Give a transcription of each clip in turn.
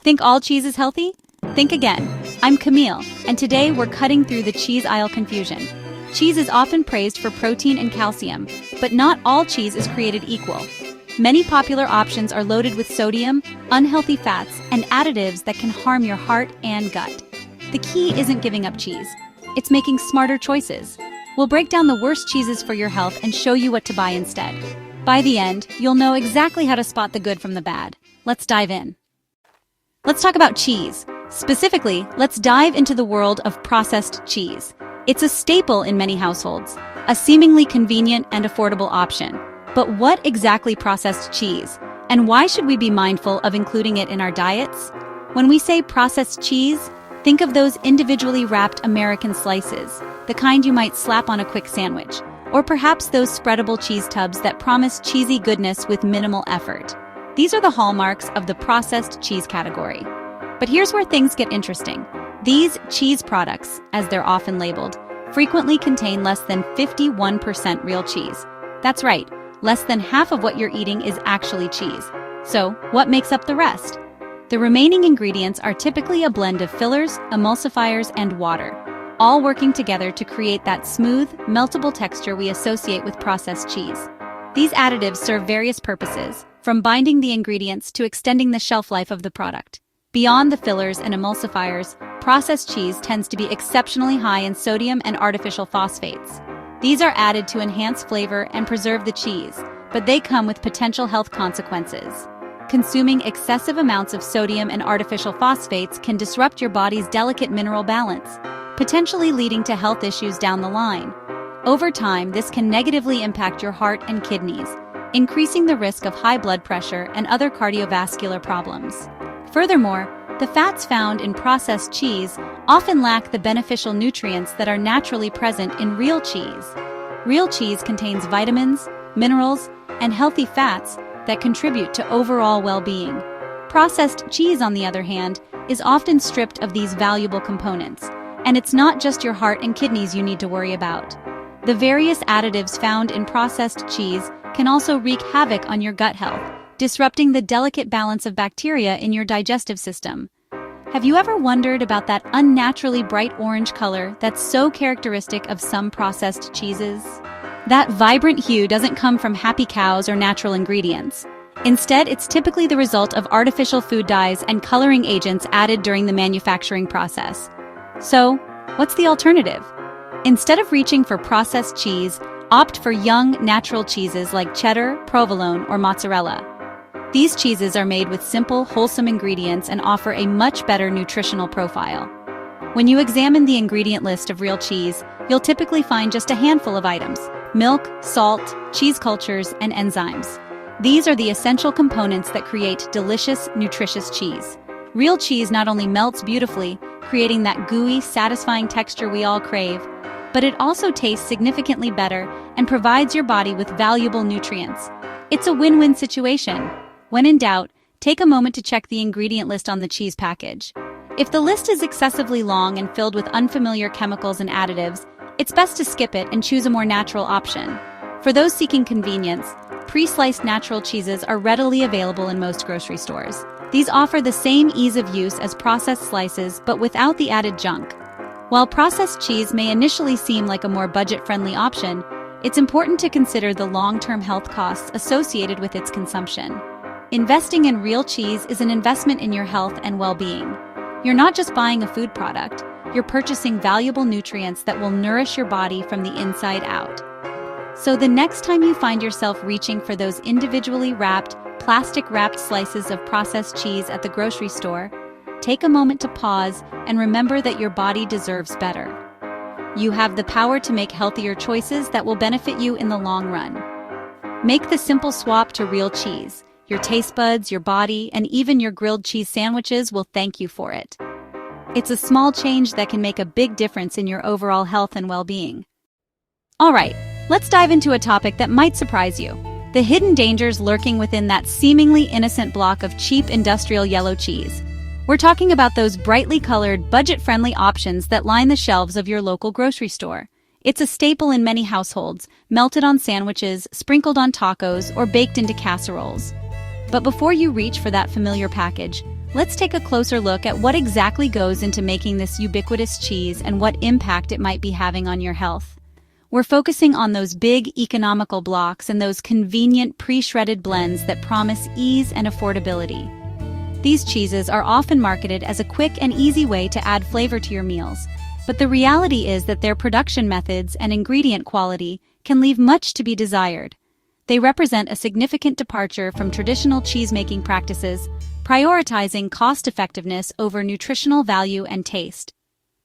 Think all cheese is healthy? Think again. I'm Camille, and today we're cutting through the cheese aisle confusion. Cheese is often praised for protein and calcium, but not all cheese is created equal. Many popular options are loaded with sodium, unhealthy fats, and additives that can harm your heart and gut. The key isn't giving up cheese. It's making smarter choices. We'll break down the worst cheeses for your health and show you what to buy instead. By the end, you'll know exactly how to spot the good from the bad. Let's dive in. Let's talk about cheese. Specifically, let's dive into the world of processed cheese. It's a staple in many households, a seemingly convenient and affordable option. But what exactly processed cheese? And why should we be mindful of including it in our diets? When we say processed cheese, think of those individually wrapped American slices, the kind you might slap on a quick sandwich, or perhaps those spreadable cheese tubs that promise cheesy goodness with minimal effort. These are the hallmarks of the processed cheese category. But here's where things get interesting. These cheese products, as they're often labeled, frequently contain less than 51% real cheese. That's right, less than half of what you're eating is actually cheese. So, what makes up the rest? The remaining ingredients are typically a blend of fillers, emulsifiers, and water, all working together to create that smooth, meltable texture we associate with processed cheese. These additives serve various purposes, from binding the ingredients to extending the shelf life of the product. Beyond the fillers and emulsifiers, processed cheese tends to be exceptionally high in sodium and artificial phosphates. These are added to enhance flavor and preserve the cheese, but they come with potential health consequences. Consuming excessive amounts of sodium and artificial phosphates can disrupt your body's delicate mineral balance, potentially leading to health issues down the line. Over time, this can negatively impact your heart and kidneys, increasing the risk of high blood pressure and other cardiovascular problems. Furthermore, the fats found in processed cheese often lack the beneficial nutrients that are naturally present in real cheese. Real cheese contains vitamins, minerals, and healthy fats that contribute to overall well-being. Processed cheese, on the other hand, is often stripped of these valuable components, and it's not just your heart and kidneys you need to worry about. The various additives found in processed cheese can also wreak havoc on your gut health, disrupting the delicate balance of bacteria in your digestive system. Have you ever wondered about that unnaturally bright orange color that's so characteristic of some processed cheeses? That vibrant hue doesn't come from happy cows or natural ingredients. Instead, it's typically the result of artificial food dyes and coloring agents added during the manufacturing process. So, what's the alternative? Instead of reaching for processed cheese, opt for young, natural cheeses like cheddar, provolone, or mozzarella. These cheeses are made with simple, wholesome ingredients and offer a much better nutritional profile. When you examine the ingredient list of real cheese, you'll typically find just a handful of items: milk, salt, cheese cultures, and enzymes. These are the essential components that create delicious, nutritious cheese. Real cheese not only melts beautifully, creating that gooey, satisfying texture we all crave, but it also tastes significantly better and provides your body with valuable nutrients. It's a win-win situation. When in doubt, take a moment to check the ingredient list on the cheese package. If the list is excessively long and filled with unfamiliar chemicals and additives, it's best to skip it and choose a more natural option. For those seeking convenience, pre-sliced natural cheeses are readily available in most grocery stores. These offer the same ease of use as processed slices, but without the added junk. While processed cheese may initially seem like a more budget-friendly option, it's important to consider the long-term health costs associated with its consumption. Investing in real cheese is an investment in your health and well-being. You're not just buying a food product, you're purchasing valuable nutrients that will nourish your body from the inside out. So the next time you find yourself reaching for those individually wrapped, plastic-wrapped slices of processed cheese at the grocery store, take a moment to pause and remember that your body deserves better. You have the power to make healthier choices that will benefit you in the long run. Make the simple swap to real cheese. Your taste buds, your body, and even your grilled cheese sandwiches will thank you for it. It's a small change that can make a big difference in your overall health and well-being. All right, let's dive into a topic that might surprise you: the hidden dangers lurking within that seemingly innocent block of cheap industrial yellow cheese. We're talking about those brightly colored, budget-friendly options that line the shelves of your local grocery store. It's a staple in many households, melted on sandwiches, sprinkled on tacos, or baked into casseroles. But before you reach for that familiar package, let's take a closer look at what exactly goes into making this ubiquitous cheese and what impact it might be having on your health. We're focusing on those big economical blocks and those convenient pre-shredded blends that promise ease and affordability. These cheeses are often marketed as a quick and easy way to add flavor to your meals, but the reality is that their production methods and ingredient quality can leave much to be desired. They represent a significant departure from traditional cheese-making practices, prioritizing cost-effectiveness over nutritional value and taste.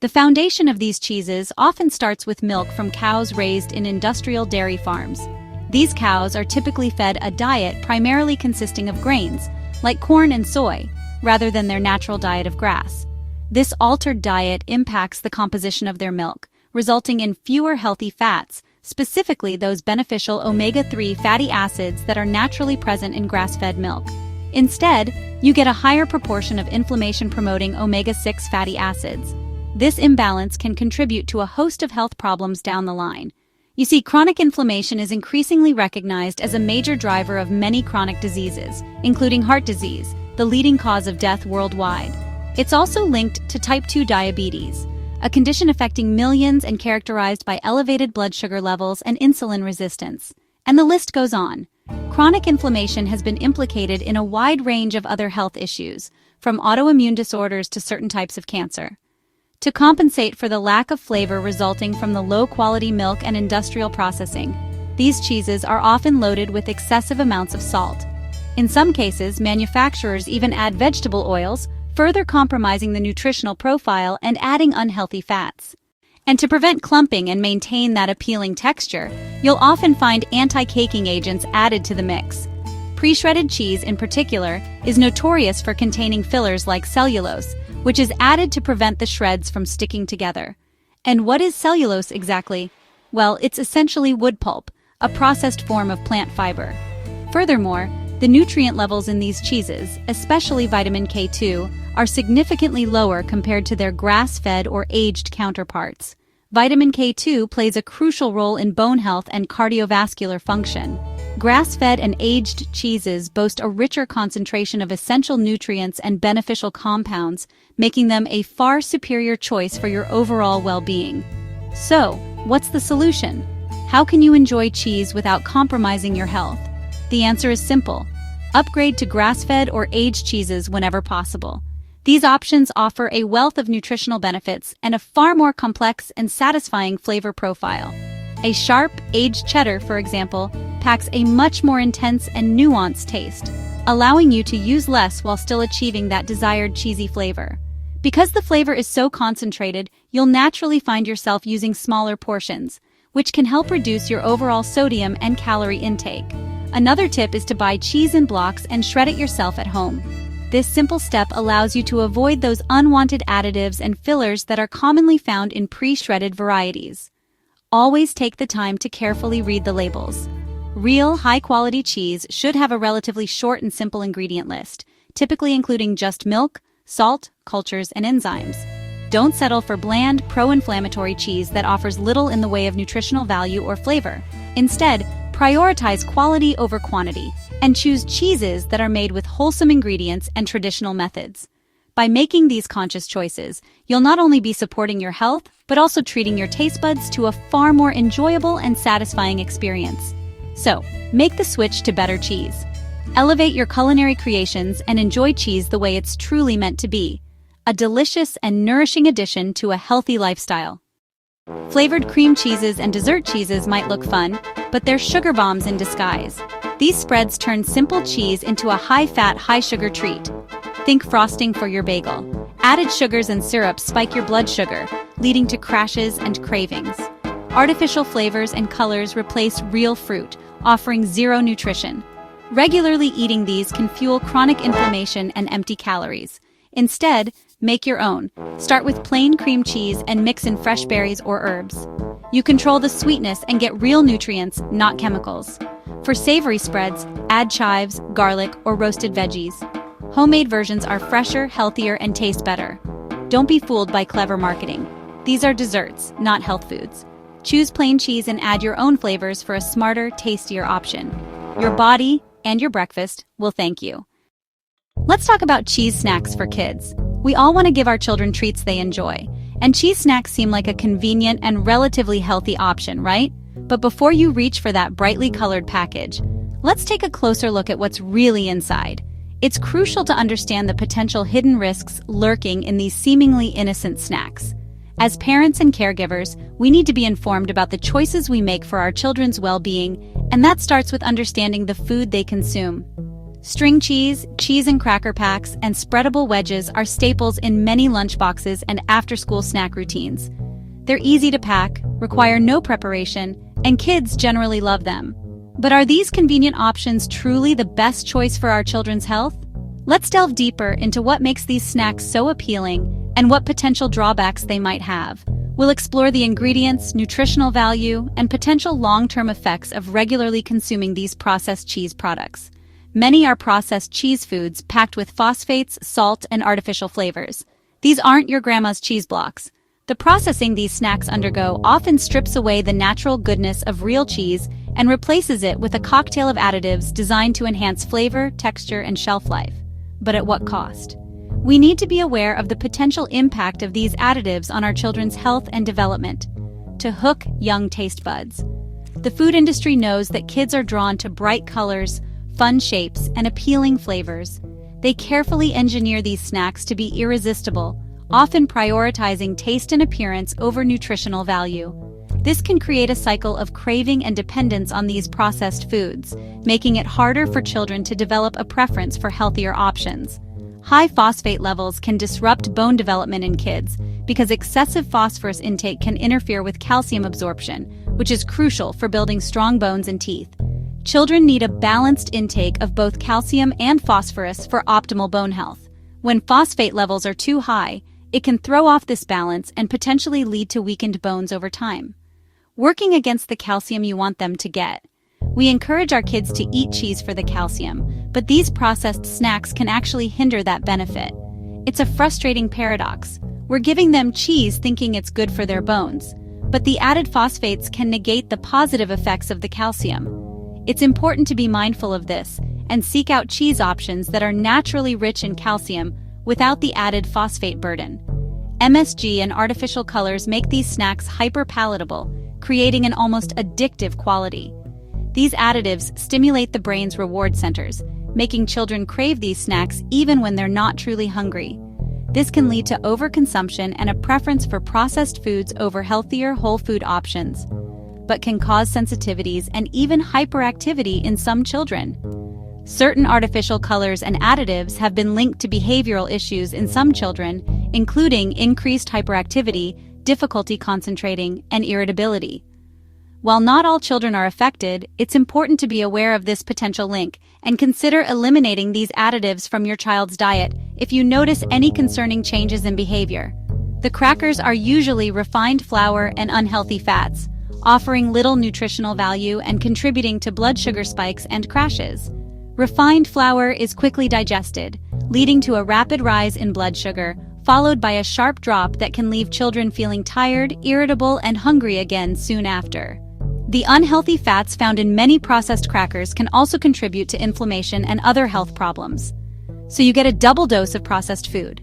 The foundation of these cheeses often starts with milk from cows raised in industrial dairy farms. These cows are typically fed a diet primarily consisting of grains, like corn and soy, rather than their natural diet of grass. This altered diet impacts the composition of their milk, resulting in fewer healthy fats, specifically those beneficial omega-3 fatty acids that are naturally present in grass-fed milk. Instead, you get a higher proportion of inflammation-promoting omega-6 fatty acids. This imbalance can contribute to a host of health problems down the line. You see, chronic inflammation is increasingly recognized as a major driver of many chronic diseases, including heart disease, the leading cause of death worldwide. It's also linked to type 2 diabetes, a condition affecting millions and characterized by elevated blood sugar levels and insulin resistance. And the list goes on. Chronic inflammation has been implicated in a wide range of other health issues, from autoimmune disorders to certain types of cancer. To compensate for the lack of flavor resulting from the low-quality milk and industrial processing, these cheeses are often loaded with excessive amounts of salt. In some cases, manufacturers even add vegetable oils, further compromising the nutritional profile and adding unhealthy fats. And to prevent clumping and maintain that appealing texture, you'll often find anti-caking agents added to the mix. Pre-shredded cheese, in particular, is notorious for containing fillers like cellulose, which is added to prevent the shreds from sticking together. And what is cellulose exactly? Well, it's essentially wood pulp, a processed form of plant fiber. Furthermore, the nutrient levels in these cheeses, especially vitamin K2, are significantly lower compared to their grass-fed or aged counterparts. Vitamin K2 plays a crucial role in bone health and cardiovascular function. Grass-fed and aged cheeses boast a richer concentration of essential nutrients and beneficial compounds, making them a far superior choice for your overall well-being. So, what's the solution? How can you enjoy cheese without compromising your health? The answer is simple. Upgrade to grass-fed or aged cheeses whenever possible. These options offer a wealth of nutritional benefits and a far more complex and satisfying flavor profile. A sharp, aged cheddar, for example, packs a much more intense and nuanced taste, allowing you to use less while still achieving that desired cheesy flavor. Because the flavor is so concentrated, you'll naturally find yourself using smaller portions, which can help reduce your overall sodium and calorie intake. Another tip is to buy cheese in blocks and shred it yourself at home. This simple step allows you to avoid those unwanted additives and fillers that are commonly found in pre-shredded varieties. Always take the time to carefully read the labels. Real, high-quality cheese should have a relatively short and simple ingredient list, typically including just milk, salt, cultures, and enzymes. Don't settle for bland, pro-inflammatory cheese that offers little in the way of nutritional value or flavor. Instead, prioritize quality over quantity, and choose cheeses that are made with wholesome ingredients and traditional methods. By making these conscious choices, you'll not only be supporting your health, but also treating your taste buds to a far more enjoyable and satisfying experience. So, make the switch to better cheese. Elevate your culinary creations and enjoy cheese the way it's truly meant to be, a delicious and nourishing addition to a healthy lifestyle. Flavored cream cheeses and dessert cheeses might look fun, but they're sugar bombs in disguise. These spreads turn simple cheese into a high-fat, high-sugar treat. Think frosting for your bagel. Added sugars and syrups spike your blood sugar, leading to crashes and cravings. Artificial flavors and colors replace real fruit, offering zero nutrition. Regularly eating these can fuel chronic inflammation and empty calories. Instead, make your own. Start with plain cream cheese and mix in fresh berries or herbs. You control the sweetness and get real nutrients, not chemicals. For savory spreads, add chives, garlic, or roasted veggies. Homemade versions are fresher, healthier, and taste better. Don't be fooled by clever marketing. These are desserts, not health foods. Choose plain cheese and add your own flavors for a smarter, tastier option. Your body and your breakfast will thank you. Let's talk about cheese snacks for kids. We all want to give our children treats they enjoy, and cheese snacks seem like a convenient and relatively healthy option, right? But before you reach for that brightly colored package, let's take a closer look at what's really inside. It's crucial to understand the potential hidden risks lurking in these seemingly innocent snacks. As parents and caregivers, we need to be informed about the choices we make for our children's well-being, and that starts with understanding the food they consume. String cheese, cheese and cracker packs, and spreadable wedges are staples in many lunchboxes and after-school snack routines. They're easy to pack, require no preparation, and kids generally love them. But are these convenient options truly the best choice for our children's health? Let's delve deeper into what makes these snacks so appealing and what potential drawbacks they might have. We'll explore the ingredients, nutritional value, and potential long-term effects of regularly consuming these processed cheese products. Many are processed cheese foods packed with phosphates, salt, and artificial flavors. These aren't your grandma's cheese blocks. The processing these snacks undergo often strips away the natural goodness of real cheese and replaces it with a cocktail of additives designed to enhance flavor, texture, and shelf life. But at what cost? We need to be aware of the potential impact of these additives on our children's health and development. To hook young taste buds. The food industry knows that kids are drawn to bright colors, fun shapes, and appealing flavors. They carefully engineer these snacks to be irresistible, often prioritizing taste and appearance over nutritional value. This can create a cycle of craving and dependence on these processed foods, making it harder for children to develop a preference for healthier options. High phosphate levels can disrupt bone development in kids because excessive phosphorus intake can interfere with calcium absorption, which is crucial for building strong bones and teeth. Children need a balanced intake of both calcium and phosphorus for optimal bone health. When phosphate levels are too high, it can throw off this balance and potentially lead to weakened bones over time. Working against the calcium you want them to get. We encourage our kids to eat cheese for the calcium, but these processed snacks can actually hinder that benefit. It's a frustrating paradox. We're giving them cheese thinking it's good for their bones, but the added phosphates can negate the positive effects of the calcium. It's important to be mindful of this and seek out cheese options that are naturally rich in calcium without the added phosphate burden. MSG and artificial colors make these snacks hyper-palatable, creating an almost addictive quality. These additives stimulate the brain's reward centers, making children crave these snacks even when they're not truly hungry. This can lead to overconsumption and a preference for processed foods over healthier whole food options, but can cause sensitivities and even hyperactivity in some children. Certain artificial colors and additives have been linked to behavioral issues in some children, including increased hyperactivity, difficulty concentrating, and irritability. While not all children are affected, it's important to be aware of this potential link and consider eliminating these additives from your child's diet if you notice any concerning changes in behavior. The crackers are usually refined flour and unhealthy fats, offering little nutritional value and contributing to blood sugar spikes and crashes. Refined flour is quickly digested, leading to a rapid rise in blood sugar, followed by a sharp drop that can leave children feeling tired, irritable, and hungry again soon after. The unhealthy fats found in many processed crackers can also contribute to inflammation and other health problems. So you get a double dose of processed food.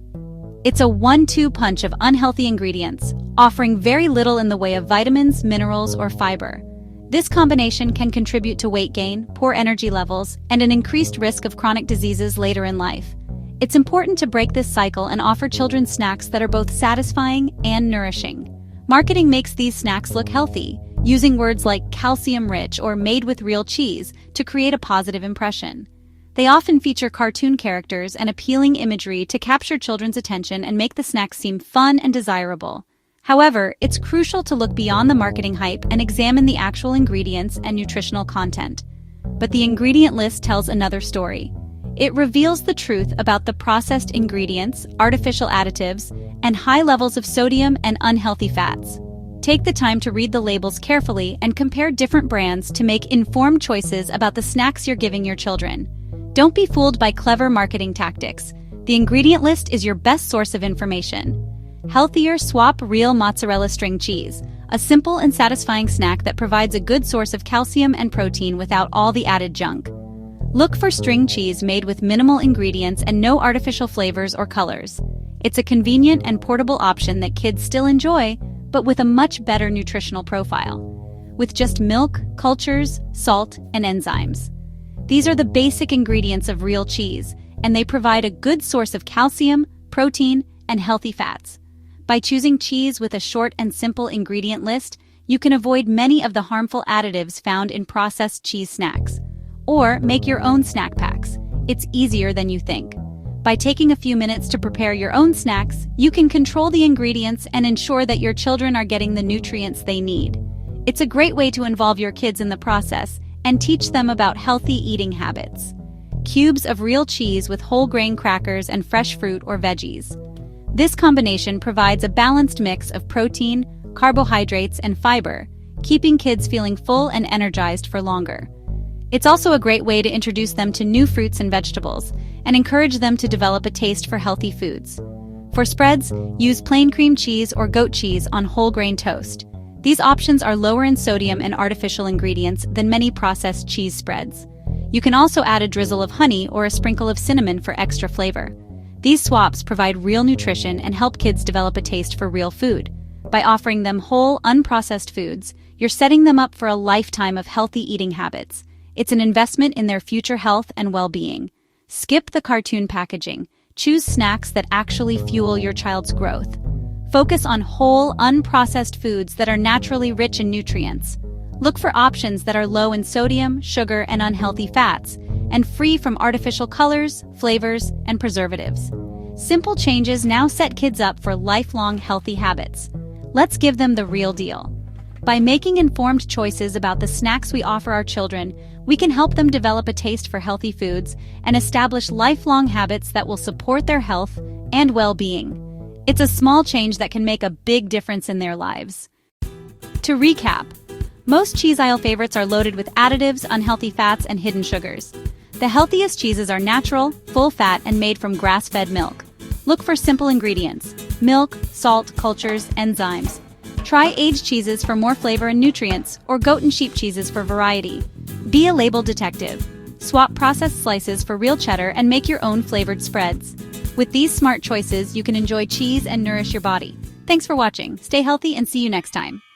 It's a 1-2 punch of unhealthy ingredients, offering very little in the way of vitamins, minerals, or fiber. This combination can contribute to weight gain, poor energy levels, and an increased risk of chronic diseases later in life. It's important to break this cycle and offer children snacks that are both satisfying and nourishing. Marketing makes these snacks look healthy, using words like calcium-rich or made with real cheese to create a positive impression. They often feature cartoon characters and appealing imagery to capture children's attention and make the snacks seem fun and desirable. However, it's crucial to look beyond the marketing hype and examine the actual ingredients and nutritional content. But the ingredient list tells another story. It reveals the truth about the processed ingredients, artificial additives, and high levels of sodium and unhealthy fats. Take the time to read the labels carefully and compare different brands to make informed choices about the snacks you're giving your children. Don't be fooled by clever marketing tactics. The ingredient list is your best source of information. Healthier Swap Real Mozzarella String Cheese, a simple and satisfying snack that provides a good source of calcium and protein without all the added junk. Look for string cheese made with minimal ingredients and no artificial flavors or colors. It's a convenient and portable option that kids still enjoy, but with a much better nutritional profile. With just milk, cultures, salt, and enzymes. These are the basic ingredients of real cheese, and they provide a good source of calcium, protein, and healthy fats. By choosing cheese with a short and simple ingredient list, you can avoid many of the harmful additives found in processed cheese snacks. Or make your own snack packs. It's easier than you think. By taking a few minutes to prepare your own snacks, you can control the ingredients and ensure that your children are getting the nutrients they need. It's a great way to involve your kids in the process and teach them about healthy eating habits. Cubes of real cheese with whole grain crackers and fresh fruit or veggies. This combination provides a balanced mix of protein, carbohydrates, and fiber, keeping kids feeling full and energized for longer. It's also a great way to introduce them to new fruits and vegetables and encourage them to develop a taste for healthy foods. For spreads, use plain cream cheese or goat cheese on whole grain toast. These options are lower in sodium and artificial ingredients than many processed cheese spreads. You can also add a drizzle of honey or a sprinkle of cinnamon for extra flavor. These swaps provide real nutrition and help kids develop a taste for real food. By offering them whole, unprocessed foods, you're setting them up for a lifetime of healthy eating habits. It's an investment in their future health and well-being. Skip the cartoon packaging. Choose snacks that actually fuel your child's growth. Focus on whole, unprocessed foods that are naturally rich in nutrients. Look for options that are low in sodium, sugar, and unhealthy fats, and free from artificial colors, flavors, and preservatives. Simple changes now set kids up for lifelong healthy habits. Let's give them the real deal. By making informed choices about the snacks we offer our children, we can help them develop a taste for healthy foods and establish lifelong habits that will support their health and well-being. It's a small change that can make a big difference in their lives. To recap, most cheese aisle favorites are loaded with additives, unhealthy fats, and hidden sugars. The healthiest cheeses are natural, full-fat, and made from grass-fed milk. Look for simple ingredients: milk, salt, cultures, enzymes. Try aged cheeses for more flavor and nutrients, or goat and sheep cheeses for variety. Be a label detective. Swap processed slices for real cheddar and make your own flavored spreads. With these smart choices, you can enjoy cheese and nourish your body. Thanks for watching. Stay healthy and see you next time.